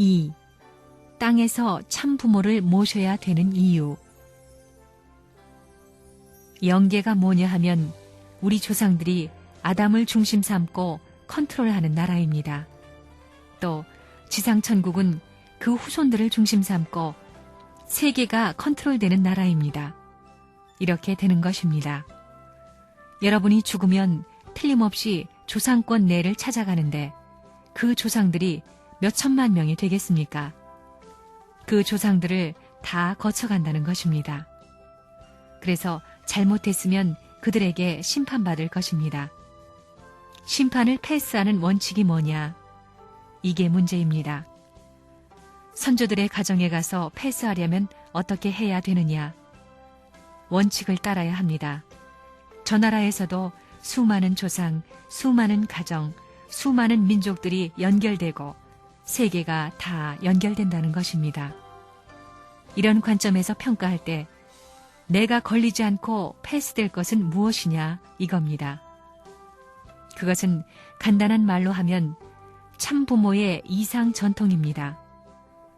2. 땅에서 참 부모를 모셔야 되는 이유. 영계가 뭐냐 하면 우리 조상들이 아담을 중심 삼고 컨트롤하는 나라입니다. 또 지상천국은 그 후손들을 중심 삼고 세계가 컨트롤되는 나라입니다. 이렇게 되는 것입니다. 여러분이 죽으면 틀림없이 조상권 내를 찾아가는데 그 조상들이 몇 천만 명이 되겠습니까? 그 조상들을 다 거쳐간다는 것입니다. 그래서 잘못했으면 그들에게 심판받을 것입니다. 심판을 패스하는 원칙이 뭐냐? 이게 문제입니다. 선조들의 가정에 가서 패스하려면 어떻게 해야 되느냐? 원칙을 따라야 합니다. 저 나라에서도 수많은 조상, 수많은 가정, 수많은 민족들이 연결되고 세계가 다 연결된다는 것입니다. 이런 관점에서 평가할 때 내가 걸리지 않고 패스될 것은 무엇이냐 이겁니다. 그것은 간단한 말로 하면 참 부모의 이상 전통입니다.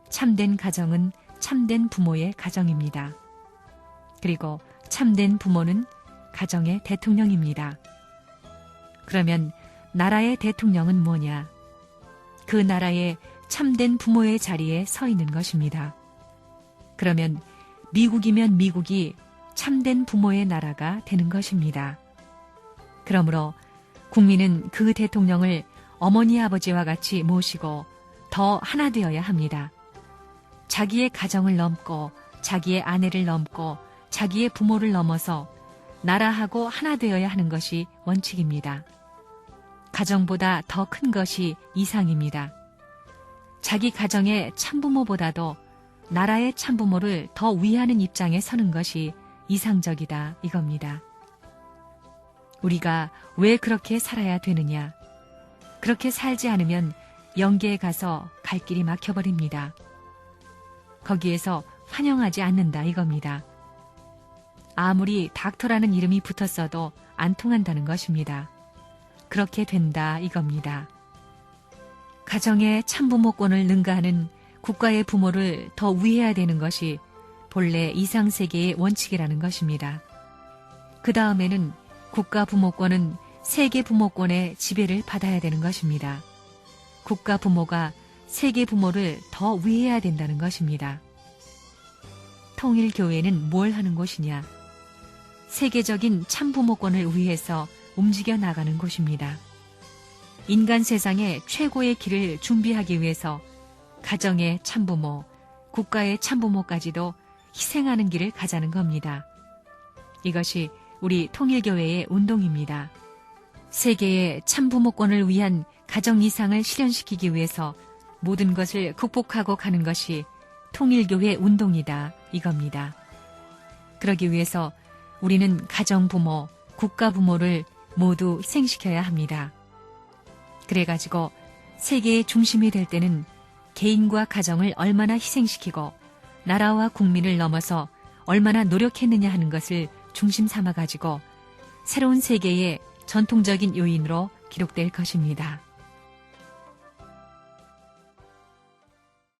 참된 가정은 참된 부모의 가정입니다. 그리고 참된 부모는 가정의 대통령입니다. 그러면 나라의 대통령은 뭐냐? 그 나라의 참된 부모의 자리에 서 있는 것입니다. 그러면 미국이면 미국이 참된 부모의 나라가 되는 것입니다. 그러므로 국민은 그 대통령을 어머니 아버지와 같이 모시고 더 하나 되어야 합니다. 자기의 가정을 넘고 자기의 아내를 넘고 자기의 부모를 넘어서 나라하고 하나 되어야 하는 것이 원칙입니다. 가정보다 더 큰 것이 이상입니다. 자기 가정의 참부모보다도 나라의 참부모를 더 위하는 입장에 서는 것이 이상적이다 이겁니다. 우리가 왜 그렇게 살아야 되느냐? 그렇게 살지 않으면 영계에 가서 갈 길이 막혀버립니다. 거기에서 환영하지 않는다 이겁니다. 아무리 닥터라는 이름이 붙었어도 안 통한다는 것입니다. 그렇게 된다 이겁니다. 가정의 참부모권을 능가하는 국가의 부모를 더 위해야 되는 것이 본래 이상세계의 원칙이라는 것입니다. 그 다음에는 국가 부모권은 세계 부모권의 지배를 받아야 되는 것입니다. 국가 부모가 세계 부모를 더 위해야 된다는 것입니다. 통일교회는 뭘 하는 곳이냐? 세계적인 참부모권을 위해서 움직여 나가는 곳입니다. 인간 세상의 최고의 길을 준비하기 위해서 가정의 참부모, 국가의 참부모까지도 희생하는 길을 가자는 겁니다. 이것이 우리 통일교회의 운동입니다. 세계의 참부모권을 위한 가정 이상을 실현시키기 위해서 모든 것을 극복하고 가는 것이 통일교회 운동이다 이겁니다. 그러기 위해서 우리는 가정부모, 국가부모를 모두 희생시켜야 합니다. 그래가지고 세계의 중심이 될 때는 개인과 가정을 얼마나 희생시키고 나라와 국민을 넘어서 얼마나 노력했느냐 하는 것을 중심 삼아가지고 새로운 세계의 전통적인 요인으로 기록될 것입니다.